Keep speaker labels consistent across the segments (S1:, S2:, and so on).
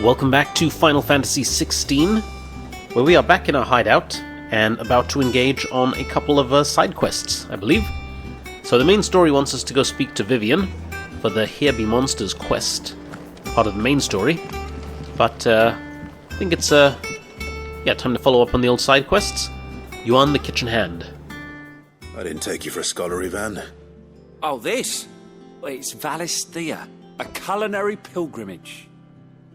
S1: Welcome back to Final Fantasy XVI, where we are back in our hideout and about to engage on a couple of side quests, I believe. So the main story wants us to go speak to Vivian for the Here Be Monsters quest, part of the main story. But I think it's time to follow up on the old side quests. Yuan the Kitchen Hand.
S2: I didn't take you for a scholar, Ivan.
S3: Oh, this? Well, it's Valisthea, a culinary pilgrimage.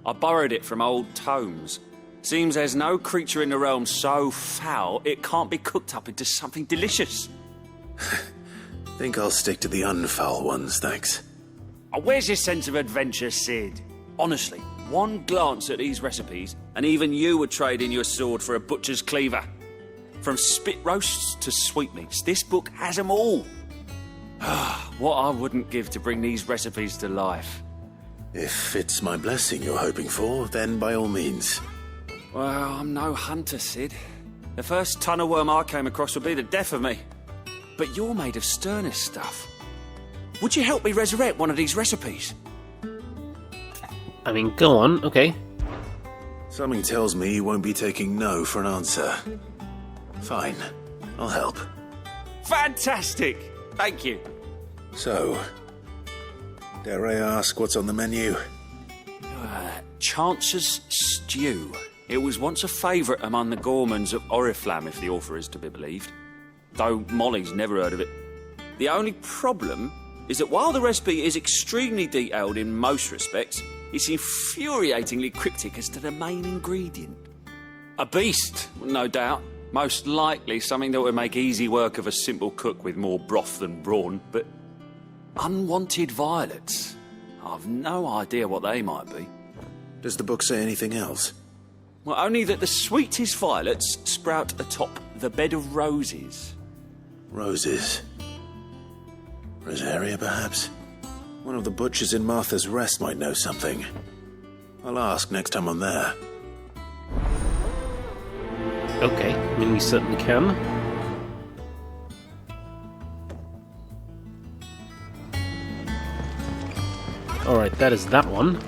S3: I borrowed it from old tomes. Seems there's no creature in the realm so foul it can't be cooked up into something delicious.
S2: Think I'll stick to the unfoul ones, thanks.
S3: Oh, where's your sense of adventure, Sid? Honestly, one glance at these recipes, and even you would trade in your sword for a butcher's cleaver. From spit roasts to sweetmeats, this book has them all. What I wouldn't give to bring these recipes to life.
S2: If it's my blessing you're hoping for, then by all means.
S3: Well, I'm no hunter, Sid. The first tunnel worm I came across would be the death of me. But you're made of sterner stuff. Would you help me resurrect one of these recipes?
S1: I mean, go on, okay.
S2: Something tells me you won't be taking no for an answer. Fine, I'll help.
S3: Fantastic! Thank you.
S2: So, dare I ask what's on the menu?
S3: Chance's Stew. It was once a favourite among the gourmands of Oriflamme, if the author is to be believed. Though Molly's never heard of it. The only problem is that while the recipe is extremely detailed in most respects, it's infuriatingly cryptic as to the main ingredient. A beast, no doubt. Most likely something that would make easy work of a simple cook with more broth than brawn, but unwanted violets. I've no idea what they might be.
S2: Does the book say anything else?
S3: Well, only that the sweetest violets sprout atop the bed of roses.
S2: Roses. Rosaria, perhaps? One of the butchers in Martha's Rest might know something. I'll ask next time I'm there.
S1: Okay, I mean, we certainly can. Alright, that is that one.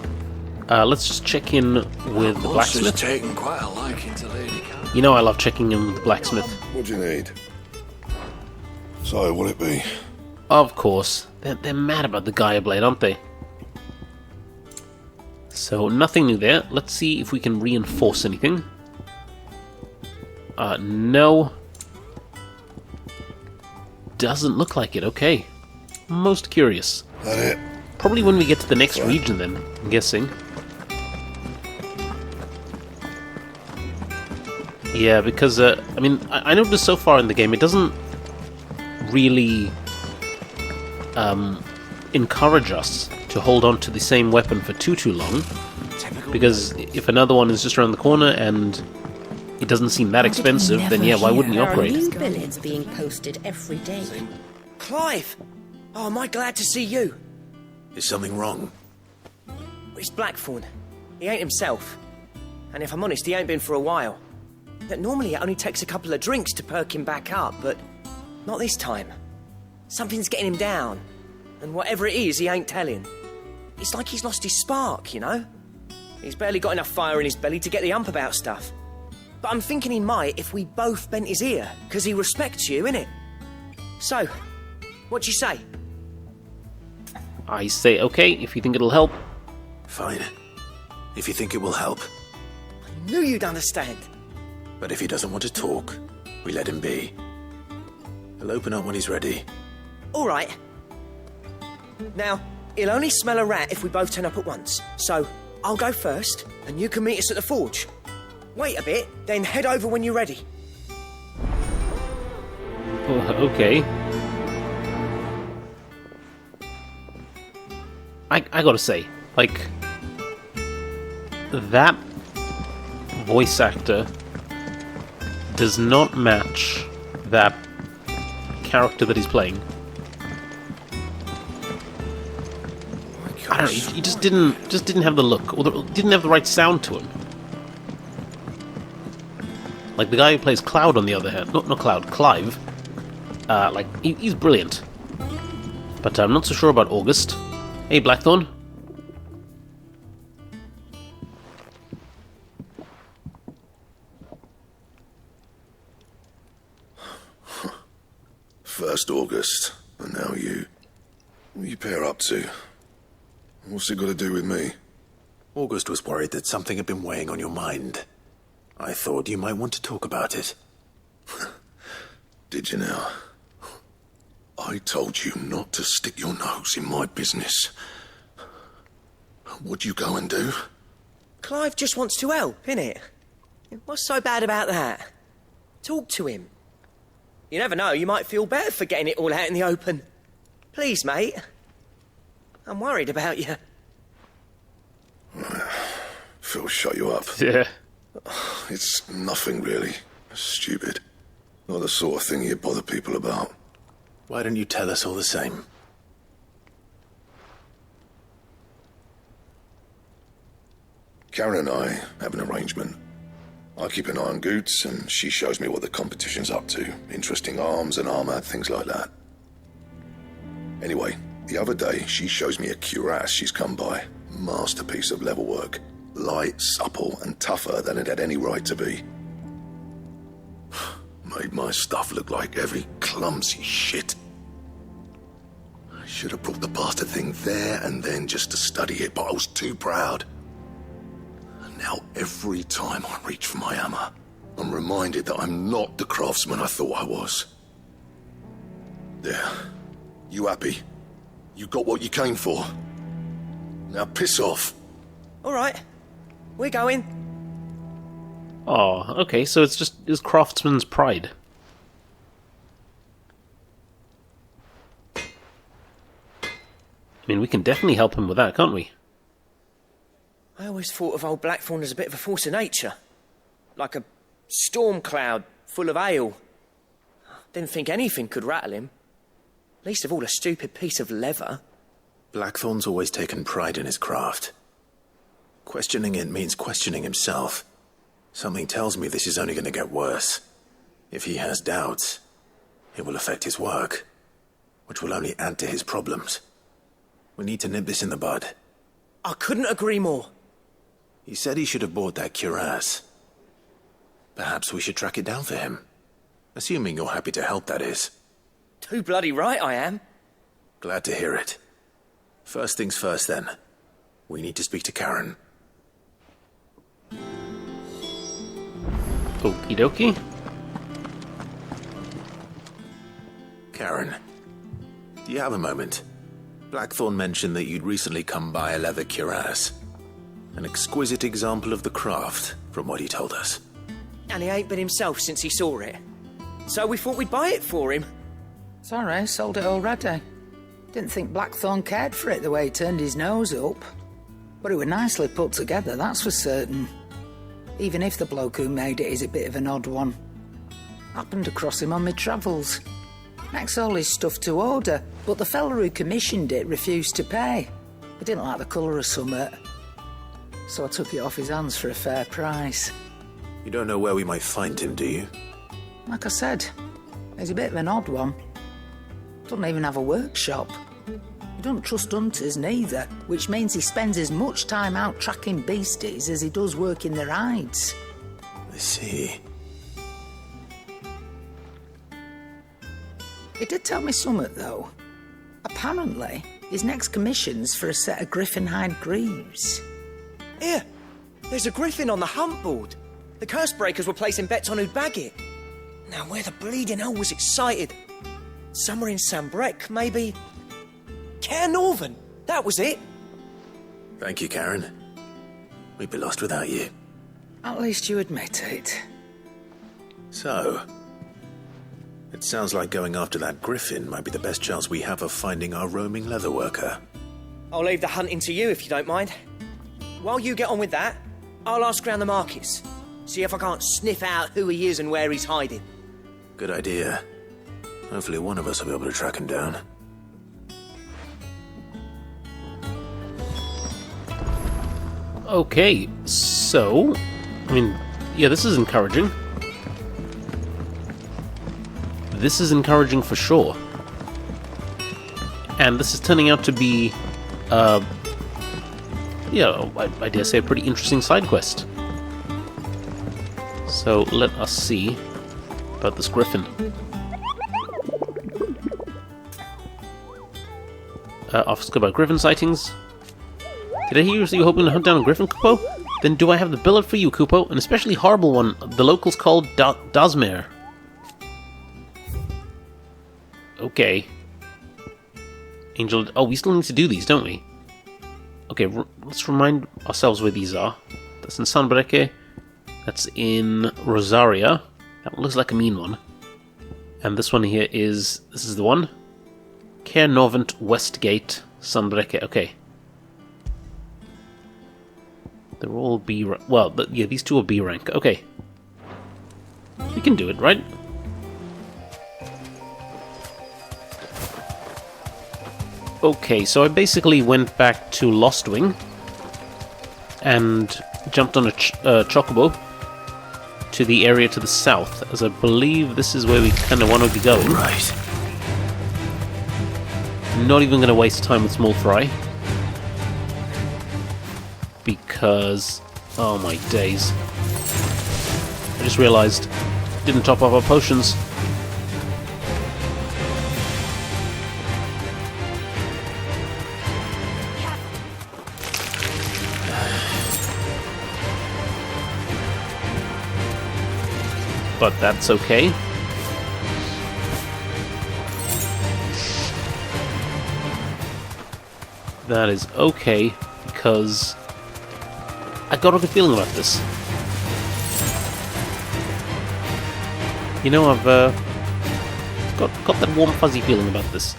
S1: Let's just check in with the blacksmith.
S4: Taken quite a liking to Lady Cat.
S1: You know I love checking in with the blacksmith.
S4: What do you need? So, will it be?
S1: Of course. They're mad about the Gaia Blade, aren't they? So, nothing new there. Let's see if we can reinforce anything. No. Doesn't look like it, okay. Most curious.
S4: That it?
S1: Probably when we get to the next region then, I'm guessing. Yeah, because, I mean, I noticed so far in the game it doesn't really encourage us to hold on to the same weapon for too long. Because if another one is just around the corner and it doesn't seem that expensive, then yeah, why wouldn't you upgrade?
S5: New billets being posted every day.
S6: Clive! Oh, am I glad to see you?
S2: Is something wrong?
S6: It's Blackthorn. He ain't himself. And if I'm honest, he ain't been for a while. That normally it only takes a couple of drinks to perk him back up, but not this time. Something's getting him down. And whatever it is, he ain't telling. It's like he's lost his spark, you know? He's barely got enough fire in his belly to get the ump about stuff. But I'm thinking he might if we both bent his ear, because he respects you, innit? So, what you say?
S1: I say okay, if you think it'll help.
S2: Fine. If you think it will help.
S6: I knew you'd understand.
S2: But if he doesn't want to talk, we let him be. He'll open up when he's ready.
S6: All right. Now, he'll only smell a rat if we both turn up at once. So, I'll go first, and you can meet us at the forge. Wait a bit, then head over when you're ready.
S1: Okay. I gotta say, like, that voice actor does not match that character that he's playing. I don't know, he just didn't have the look, or didn't have the right sound to him. Like the guy who plays Cloud, on the other hand, not Cloud, Clive. He's brilliant. But I'm not so sure about August. Hey, Blackthorn.
S4: First August, and now you. What are you pair up to? What's it got to do with me?
S2: August was worried that something had been weighing on your mind. I thought you might want to talk about it.
S4: Did you now? I told you not to stick your nose in my business. What'd you go and do?
S6: Clive just wants to help, innit? What's so bad about that? Talk to him. You never know, you might feel better for getting it all out in the open. Please, mate. I'm worried about you.
S4: Phil shut you up.
S1: Yeah.
S4: It's nothing really. Stupid. Not the sort of thing you bother people about.
S2: Why don't you tell us all the same?
S4: Karen and I have an arrangement. I keep an eye on Goots, and she shows me what the competition's up to. Interesting arms and armor, things like that. Anyway, the other day, she shows me a cuirass she's come by. Masterpiece of level work. Light, supple, and tougher than it had any right to be. Made my stuff look like heavy, clumsy shit. I should have brought the bastard thing there and then just to study it, but I was too proud. And now every time I reach for my hammer, I'm reminded that I'm not the craftsman I thought I was. There. You happy? You got what you came for. Now piss off.
S6: All right. We're going.
S1: Oh, okay, so it's just his craftsman's pride. I mean, we can definitely help him with that, can't we?
S6: I always thought of old Blackthorn as a bit of a force of nature. Like a storm cloud full of ale. Didn't think anything could rattle him. Least of all a stupid piece of leather.
S2: Blackthorn's always taken pride in his craft. Questioning it means questioning himself. Something tells me this is only going to get worse. If he has doubts, it will affect his work, which will only add to his problems. We need to nip this in the bud.
S6: I couldn't agree more.
S2: He said he should have bought that cuirass. Perhaps we should track it down for him. Assuming you're happy to help, that is.
S6: Too bloody right I am.
S2: Glad to hear it. First things first, then. We need to speak to Karen.
S1: Okie dokie.
S2: Karen, do you have a moment? Blackthorn mentioned that you'd recently come by a leather cuirass. An exquisite example of the craft, from what he told us.
S6: And he ain't been himself since he saw it. So we thought we'd buy it for him.
S7: Sorry, sold it already. Didn't think Blackthorn cared for it the way he turned his nose up. But it was nicely put together, that's for certain. Even if the bloke who made it is a bit of an odd one. Happened across him on my travels. Makes all his stuff to order, but the fella who commissioned it refused to pay. He didn't like the colour of summit. So I took it off his hands for a fair price.
S2: You don't know where we might find him, do you?
S7: Like I said, he's a bit of an odd one. Doesn't even have a workshop. He doesn't trust hunters neither, which means he spends as much time out tracking beasties as he does working their hides.
S2: I see.
S7: He did tell me something, though. Apparently, his next commission's for a set of griffin hide greaves.
S6: Here, there's a griffin on the hunt board. The curse breakers were placing bets on who'd bag it. Now, where the bleeding hell was excited? Somewhere in Sambrec, maybe? Care Northern, that was it.
S2: Thank you, Karen. We'd be lost without you.
S7: At least you admit it.
S2: So, it sounds like going after that griffin might be the best chance we have of finding our roaming leatherworker.
S6: I'll leave the hunting to you if you don't mind. While you get on with that, I'll ask round the markets. See if I can't sniff out who he is and where he's hiding.
S2: Good idea. Hopefully one of us will be able to track him down.
S1: Okay, so... I mean, yeah, this is encouraging. This is encouraging for sure. And this is turning out to be, yeah, I dare say a pretty interesting side quest. So let us see about this griffin. Officer about Griffin sightings. Did I hear you say you're hoping to hunt down a Griffin, Kupo? Then do I have the billet for you, Kupo? An especially horrible one. The locals called Dosmere. Okay. Angel... Oh, we still need to do these, don't we? Okay, let's remind ourselves where these are. That's in Sanbreke. That's in Rosaria. That one looks like a mean one. And this one here is... This is the one. Cairnovent, Westgate, Sanbreke. Okay. They're all B rank. Well, yeah, these two are B rank. Okay. We can do it, right? Okay, so I basically went back to Lostwing and jumped on a chocobo to the area to the south, as I believe this is where we kind of want to be going.
S2: Right.
S1: Not even going to waste time with Small Fry. Because... oh my days. I just realized, didn't top up our potions. But that's okay. That is okay, because I got a good feeling about this. You know, I've got that warm fuzzy feeling about this.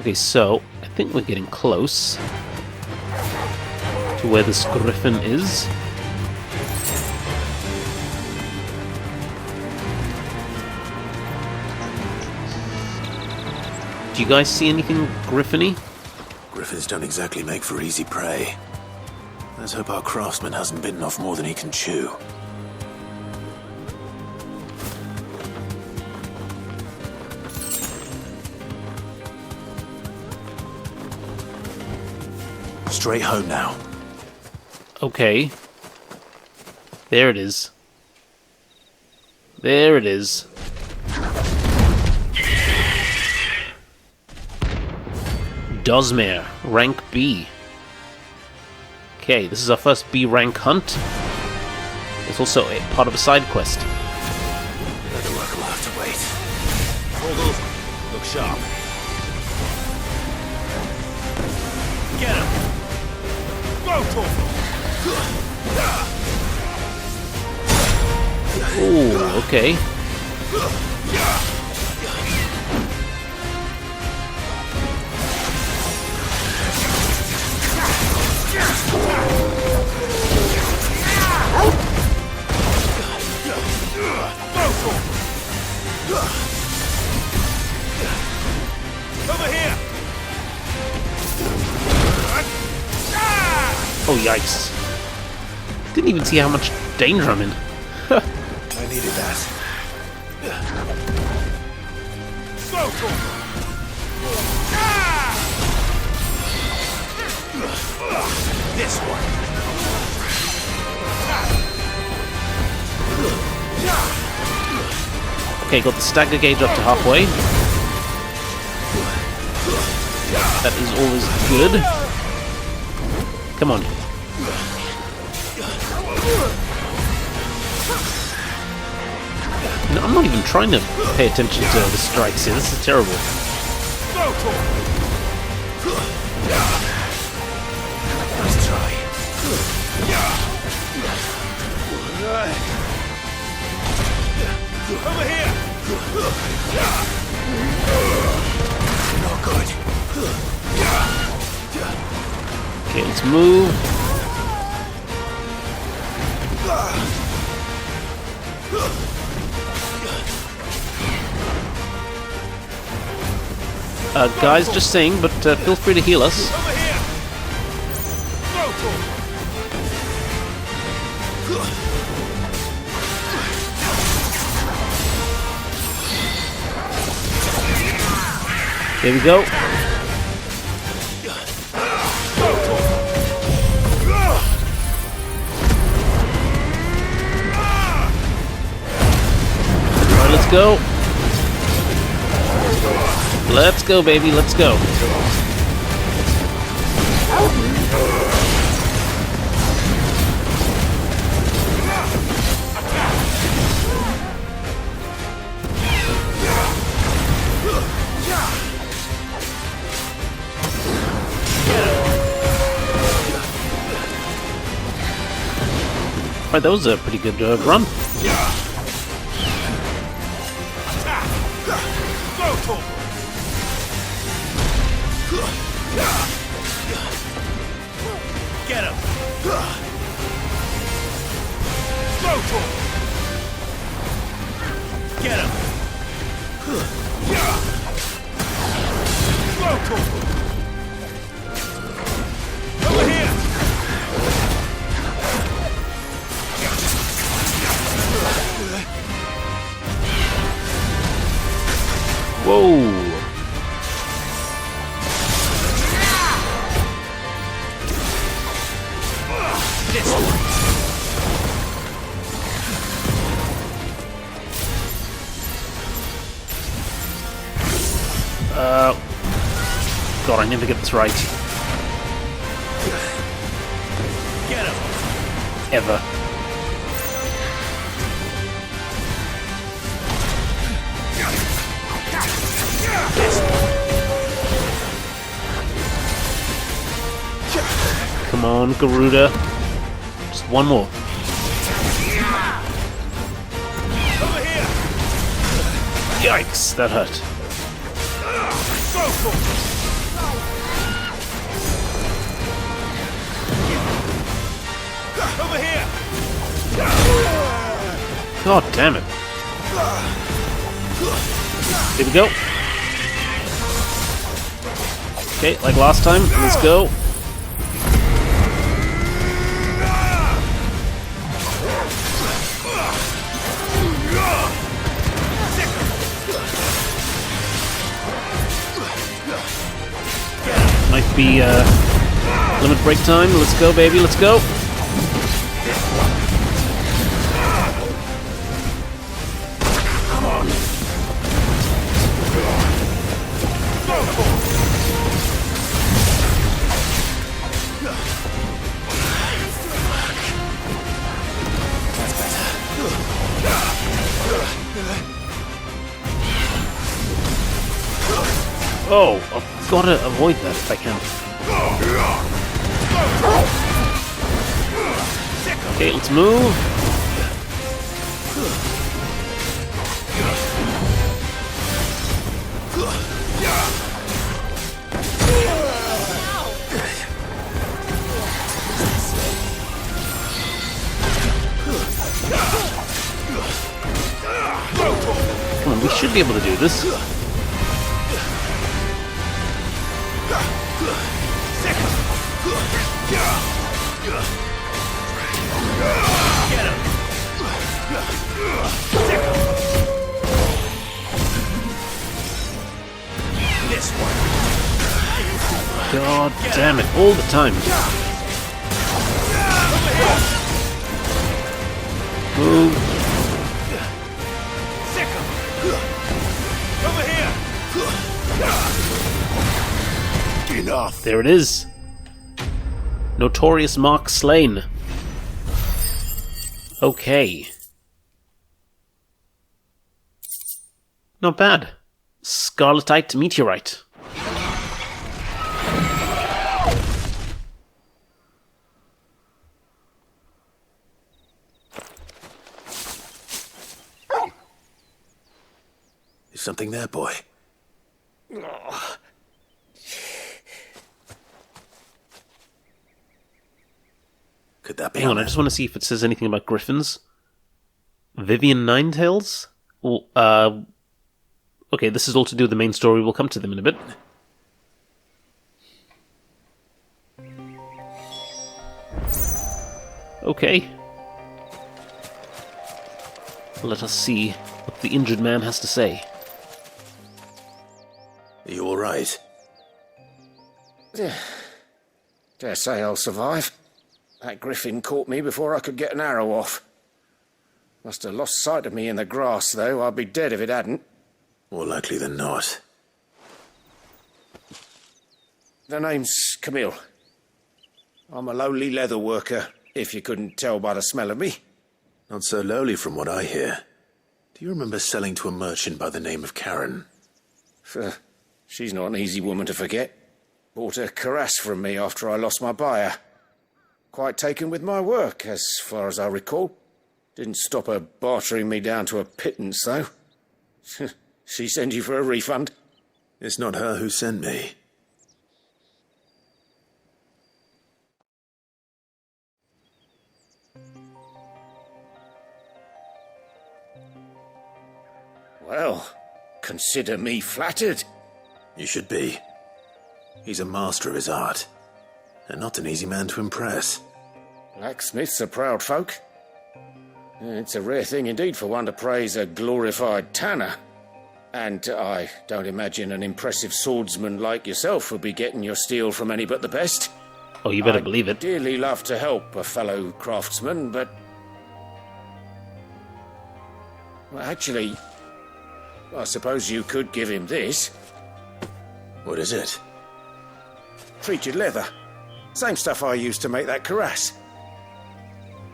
S1: Okay, so I think we're getting close to where this griffin is. Do you guys see anything griffin-y?
S2: Griffins don't exactly make for easy prey. Let's hope our craftsman hasn't bitten off more than he can chew. Straight home now.
S1: Okay. There it is. There it is. Dosmere, rank B. Okay, this is our first B rank hunt. It's also a part of a side quest.
S2: Better work will have to wait.
S8: Hold over. Look sharp. Get him! Go for him!
S1: Ooh, okay.
S8: Over here!
S1: Oh, yikes. Didn't even see how much danger I'm in.
S2: I needed that.
S8: Go for him! This one.
S1: Okay, got the stagger gauge up to halfway. That is always good. Come on. No, I'm not even trying to pay attention to the strikes here. This is terrible.
S2: Nice try.
S8: Over here!
S2: Not good.
S1: Okay, let's move. Guys, just saying, but feel free to heal us.
S8: Over here! Go for
S1: Here we go. Alright, let's go. Let's go, baby, let's go. Right, that was a pretty good run.
S8: Attack! Go to him! Get him! Go to him! Get him! Go to him! Over here!
S1: Whoa!
S8: This way!
S1: God, I never get this right.
S8: Get him!
S1: Ever. Come on, Garuda. Just one more.
S8: Over here!
S1: Yikes, that hurt.
S8: Go for it! Over here!
S1: God damn it. Here we go. Okay, like last time, let's go. Might be limit break time. Let's go, baby, let's go. Oh, I've got to avoid that if I can. Okay, let's move. Come on, we should be able to do this.
S8: This one.
S1: God damn it, all the time. Move.
S8: Over here.
S4: Enough.
S1: There it is. Notorious Mark slain. Okay. Not bad. Scarletite meteorite.
S2: Is something there, boy? Could that be?
S1: Hang on, I just want to see if it says anything about griffins. Vivian Ninetails? Well, okay, this is all to do with the main story. We'll come to them in a bit. Okay. Let us see what the injured man has to say.
S2: Are you alright?
S9: Dare say I'll survive. That griffin caught me before I could get an arrow off. Must have lost sight of me in the grass, though. I'd be dead if it hadn't.
S2: More likely than not.
S9: The name's Camille. I'm a lowly leather worker, if you couldn't tell by the smell of me.
S2: Not so lowly from what I hear. Do you remember selling to a merchant by the name of Karen?
S9: She's not an easy woman to forget. Bought a cuirass from me after I lost my buyer. Quite taken with my work, as far as I recall. Didn't stop her bartering me down to a pittance, though. She sent you for a refund?
S2: It's not her who sent me.
S9: Well, consider me flattered.
S2: You should be. He's a master of his art, and not an easy man to impress.
S9: Blacksmiths are proud folk. It's a rare thing indeed for one to praise a glorified tanner. And I don't imagine an impressive swordsman like yourself would be getting your steel from any but the best.
S1: Oh, you better
S9: I'd
S1: believe it.
S9: dearly love to help a fellow craftsman, but... Well, actually, I suppose you could give him this.
S2: What is it?
S9: Treated leather. Same stuff I used to make that cuirass.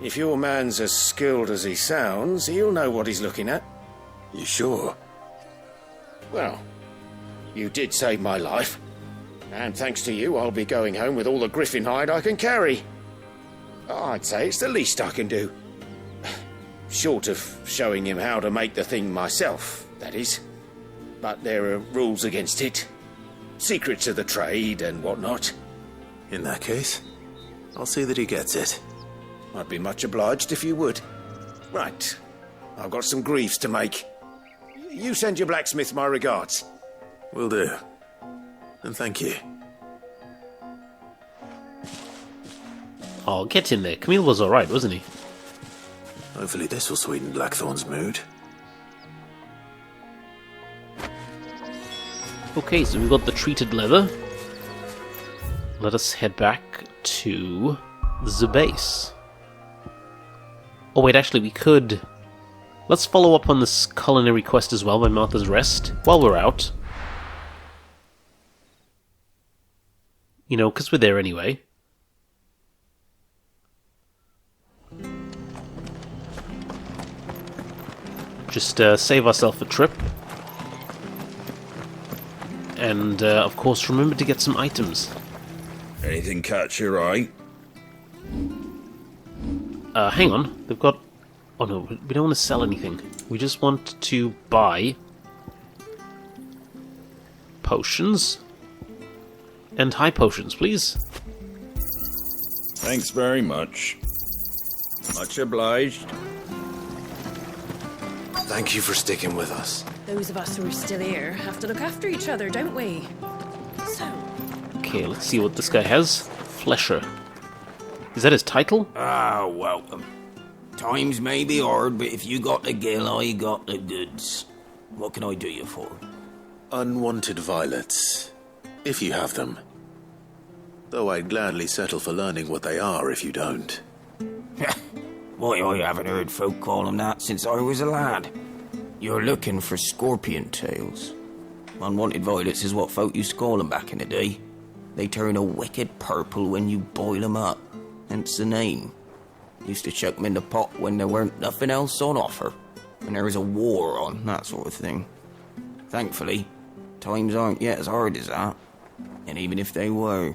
S9: If your man's as skilled as he sounds, he'll know what he's looking at.
S2: You sure?
S9: Well, you did save my life. And thanks to you, I'll be going home with all the griffin hide I can carry. I'd say it's the least I can do. Short of showing him how to make the thing myself, that is. But there are rules against it. Secrets of the trade and whatnot.
S2: In that case, I'll see that he gets it.
S9: I'd be much obliged if you would. Right. I've got some greaves to make. You send your blacksmith my regards.
S2: Will do. And thank you.
S1: Oh, get in there. Camille was alright, wasn't he?
S2: Hopefully this will sweeten Blackthorn's mood.
S1: Okay, so we've got the treated leather. Let us head back to the base. Oh wait, actually we could... Let's follow up on this culinary quest as well by Martha's Rest while we're out. You know, because we're there anyway. Just save ourselves a trip. And, of course, remember to get some items.
S8: Anything catch your eye?
S1: Hang on. They've got... Oh no, we don't want to sell anything. We just want to buy... potions. And high potions, please.
S8: Thanks very much. Much obliged.
S2: Thank you for sticking with us.
S5: Those of us who are still here have to look after each other, don't we? So,
S1: Okay, let's see what this guy has. Flesher. Is that his title?
S10: Ah, welcome. Times may be hard, but if you got the gill, I got the goods. What can I do you for?
S2: Unwanted violets, if you have them. Though I'd gladly settle for learning what they are if you don't.
S10: Why, I haven't heard folk call them that since I was a lad. You're looking for scorpion tails. Unwanted violets is what folk used to call them back in the day. They turn a wicked purple when you boil them up, hence the name. Used to chuck them in the pot when there weren't nothing else on offer, when there was a war on, that sort of thing. Thankfully, times aren't yet as hard as that. And even if they were,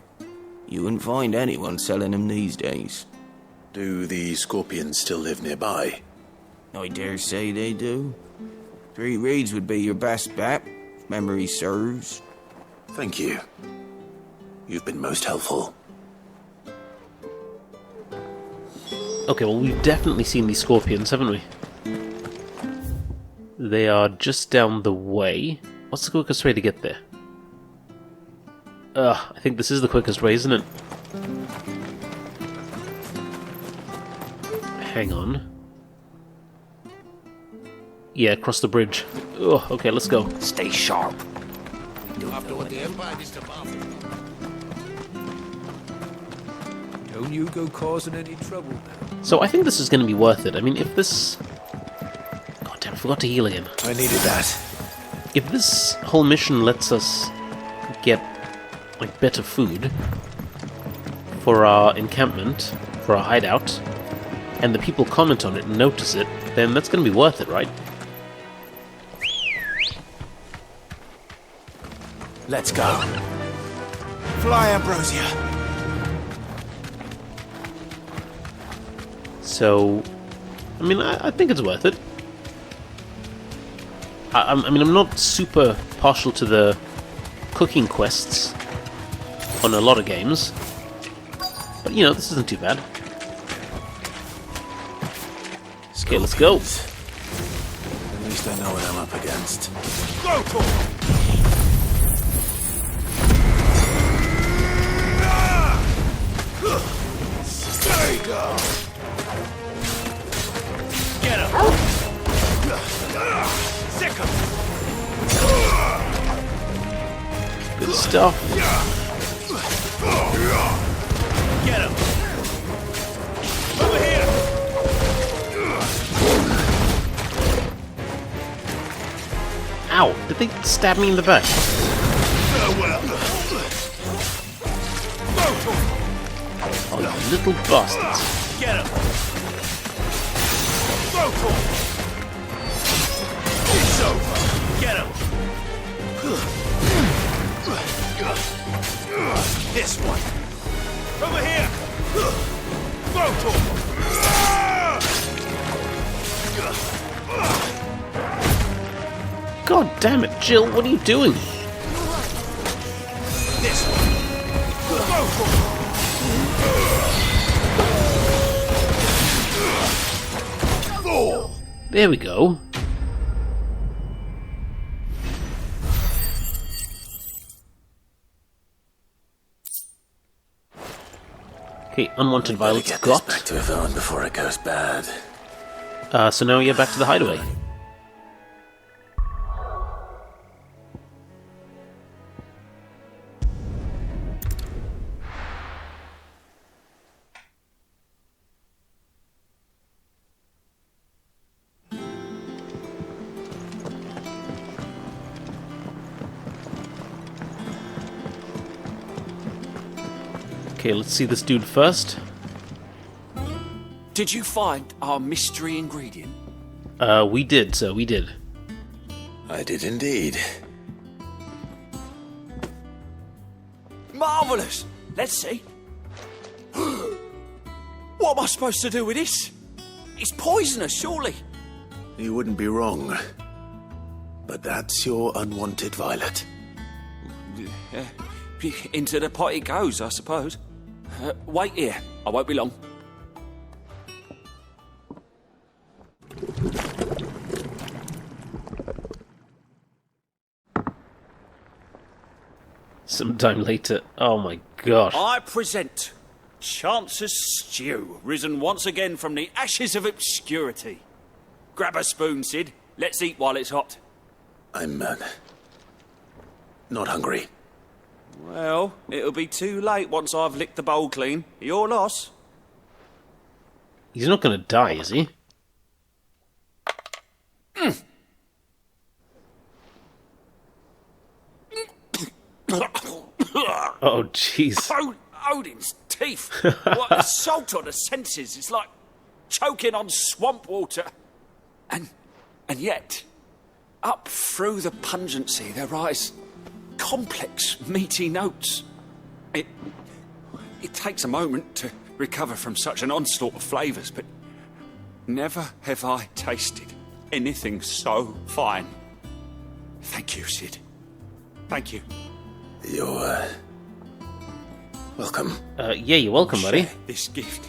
S10: you wouldn't find anyone selling them these days.
S2: Do the scorpions still live nearby?
S10: I dare say they do. 3 reeds would be your best bet, if memory serves.
S2: Thank you. You've been most helpful.
S1: Okay, well we've definitely seen these scorpions, haven't we? They are just down the way. What's the quickest way to get there? I think this is the quickest way, isn't it? Hang on. Yeah, across the bridge. Oh, okay, let's go.
S10: Stay sharp.
S4: After what the Empire is to Bath.
S8: Don't you go causing any trouble now.
S1: So I think this is going to be worth it. I mean, if this... God damn, I forgot to heal again.
S2: I needed that.
S1: If this whole mission lets us get, like, better food for our encampment, for our hideout, and the people comment on it and notice it, then that's going to be worth it, right?
S2: Let's go.
S8: Fly, Ambrosia.
S1: So, I mean, I think it's worth it. I mean, I'm not super partial to the cooking quests on a lot of games, but you know, this isn't too bad. Okay, let's go.
S2: At least I know what I'm up against.
S4: Go for it! There you go.
S3: Get him! Sick him!
S1: Good stuff.
S3: Get him! Over here!
S1: Ow! Did they stab me in the back? Oh, you little bastards.
S3: Get him!
S4: It's over.
S3: Get him!
S4: This one.
S3: Over here!
S1: God damn it, Jill, what are you doing?
S4: This one.
S1: There we go. Okay, unwanted violets
S2: Get
S1: got.
S2: this back to Yvonne before it goes bad.
S1: So now you're back to the hideaway. Okay, let's see this dude first.
S3: Did you find our mystery ingredient?
S1: We did, sir, we did.
S2: I did indeed.
S3: Marvellous! Let's see. What am I supposed to do with this? It's poisonous, surely.
S2: You wouldn't be wrong. But that's your unwanted violet.
S3: Into the pot it goes, I suppose. Wait here. I won't be long.
S1: Sometime later. Oh my gosh.
S3: I present Chance's Stew, risen once again from the ashes of obscurity. Grab a spoon, Sid. Let's eat while it's hot.
S2: I'm, not hungry.
S3: Well, it'll be too late once I've licked the bowl clean. Your loss.
S1: He's not gonna die, is he? Oh, jeez.
S3: Odin's teeth. What assault on the senses. It's like choking on swamp water. And yet, up through the pungency, there rise complex, meaty notes. It takes a moment to recover from such an onslaught of flavours, but never have I tasted anything so fine. Thank you, Sid. Thank you.
S2: You're, welcome.
S1: Yeah, you're welcome, buddy.
S3: Share this gift.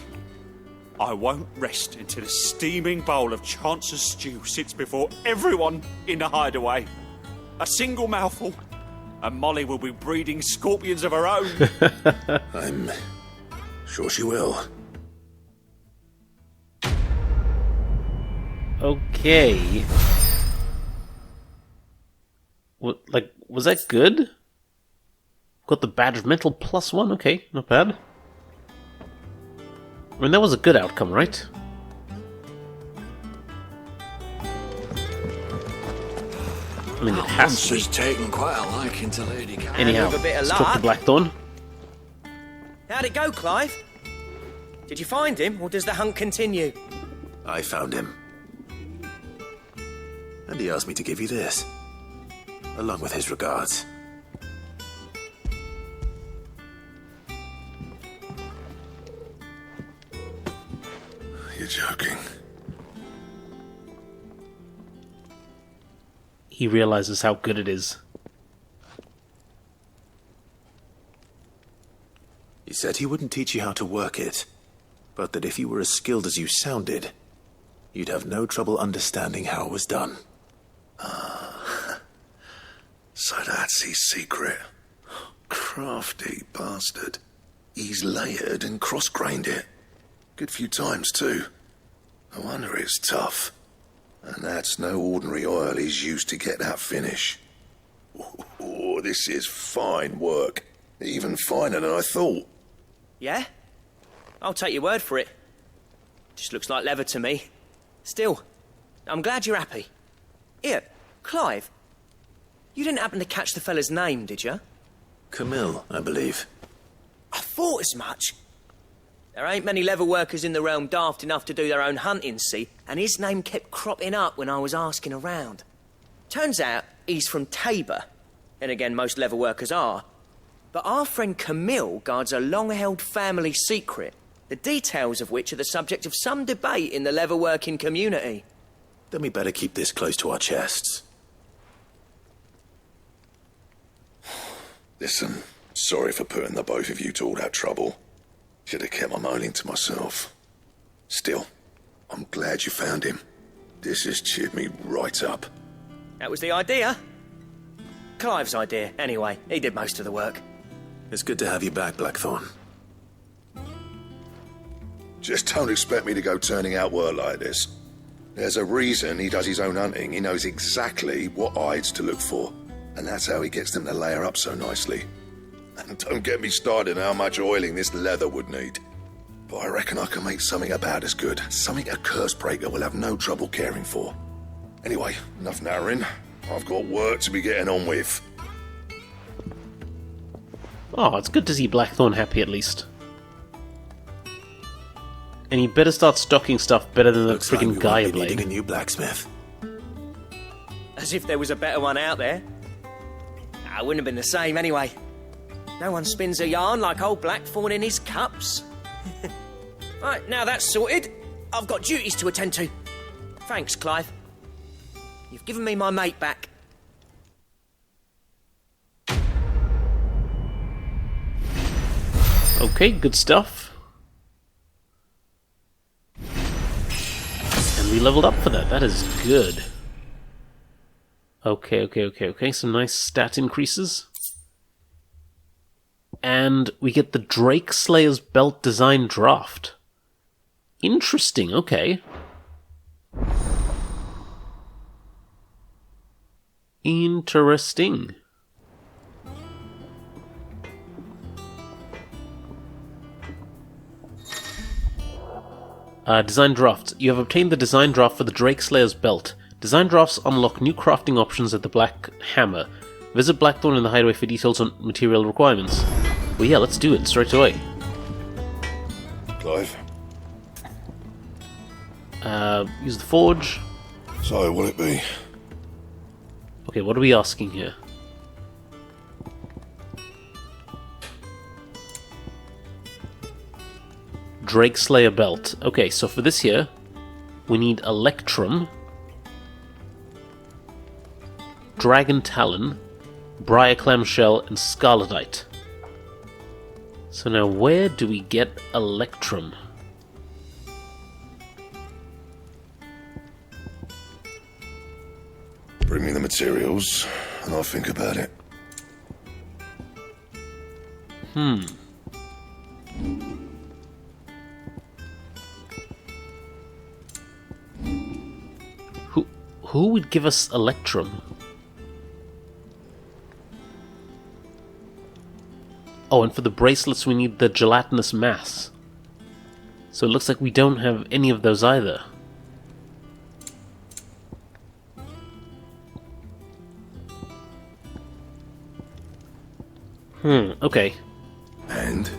S3: I won't rest until a steaming bowl of Chance's Stew sits before everyone in the hideaway. A single mouthful, and Molly will be breeding scorpions of her own.
S2: I'm sure she will.
S1: Okay. What, like, was that good? Got the badge of mental +1, okay, not bad. I mean, that was a good outcome, right? I mean, it has to be.
S2: taken quite a liking to Lady Cat.
S1: Anyhow,
S6: with a bit of
S1: let's talk to
S6: luck.
S1: Blackthorn.
S6: How'd it go, Clive? Did you find him, or does the hunt continue?
S2: I found him. And he asked me to give you this, along with his regards.
S4: You're joking.
S1: He realizes how good it is.
S2: He said he wouldn't teach you how to work it, but that if you were as skilled as you sounded, you'd have no trouble understanding how it was done.
S4: So that's his secret. Crafty bastard. He's layered and cross-grained it. Good few times, too. No wonder it's tough. And that's no ordinary oil he's used to get that finish. Oh, this is fine work. Even finer than I thought.
S6: Yeah? I'll take your word for it. Just looks like leather to me. Still, I'm glad you're happy. Here, Clive. You didn't happen to catch the fella's name, did you?
S2: Camille, I believe.
S6: I thought as much. There ain't many leather workers in the realm daft enough to do their own hunting, see? And his name kept cropping up when I was asking around. Turns out he's from Tabor. And again, most leather workers are. But our friend Camille guards a long-held family secret, the details of which are the subject of some debate in the leather-working community.
S2: Then we better keep this close to our chests.
S4: Listen, sorry for putting the both of you to all that trouble. Should have kept my moaning to myself. Still, I'm glad you found him. This has cheered me right up.
S6: That was the idea. Clive's idea, anyway. He did most of the work.
S2: It's good to have you back, Blackthorn.
S4: Just don't expect me to go turning out work like this. There's a reason he does his own hunting. He knows exactly what hides to look for. And that's how he gets them to layer up so nicely. And don't get me started on how much oiling this leather would need. But I reckon I can make something about as good. Something a curse breaker will have no trouble caring for. Anyway, enough narrowing. I've got work to be getting on with.
S1: Oh, it's good to see Blackthorn happy at least. And he better start stocking stuff better than the friggin' Gaia blade.
S2: Needing a new blacksmith.
S6: As if there was a better one out there. It wouldn't have been the same anyway. No one spins a yarn like old Blackthorn in his cups. Right, now that's sorted, I've got duties to attend to. Thanks, Clive. You've given me my mate back.
S1: Okay, good stuff. And we leveled up for that, that is good. Okay, some nice stat increases. And we get the Drake Slayer's Belt Design Draft. Interesting, okay. Interesting. Design draft. You have obtained the design draft for the Drake Slayer's Belt. Design drafts unlock new crafting options at the Black Hammer. Visit Blackthorn in the Hideaway for details on material requirements. Well, yeah, let's do it straight away.
S4: Clive?
S1: Use the forge.
S4: So, will it be?
S1: Okay, what are we asking here? Drake Slayer Belt. Okay, so for this here, we need Electrum, Dragon Talon, Briar Clamshell, and Scarletite. So now where do we get Electrum?
S4: Bring me the materials, and I'll think about it.
S1: Who would give us Electrum? Oh, and for the bracelets we need the gelatinous mass. So it looks like we don't have any of those either. Okay.
S4: And?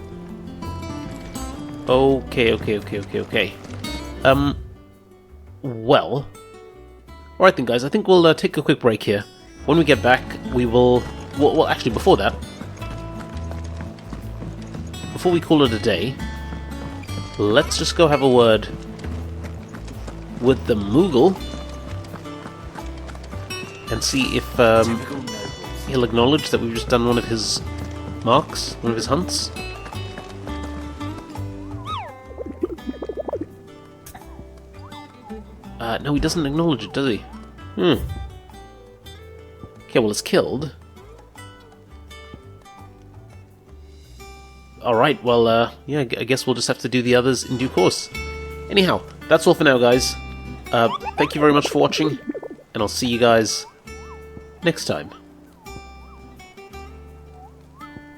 S1: Okay. Well... Alright then guys, I think we'll take a quick break here. When we get back, we will... Well, actually, before that... Before we call it a day, let's just go have a word with the Moogle and see if he'll acknowledge that we've just done one of his marks, one of his hunts. No, he doesn't acknowledge it, does he? Okay, well, it's killed. Alright, well, yeah, I guess we'll just have to do the others in due course. Anyhow, that's all for now, guys. Thank you very much for watching, and I'll see you guys next time.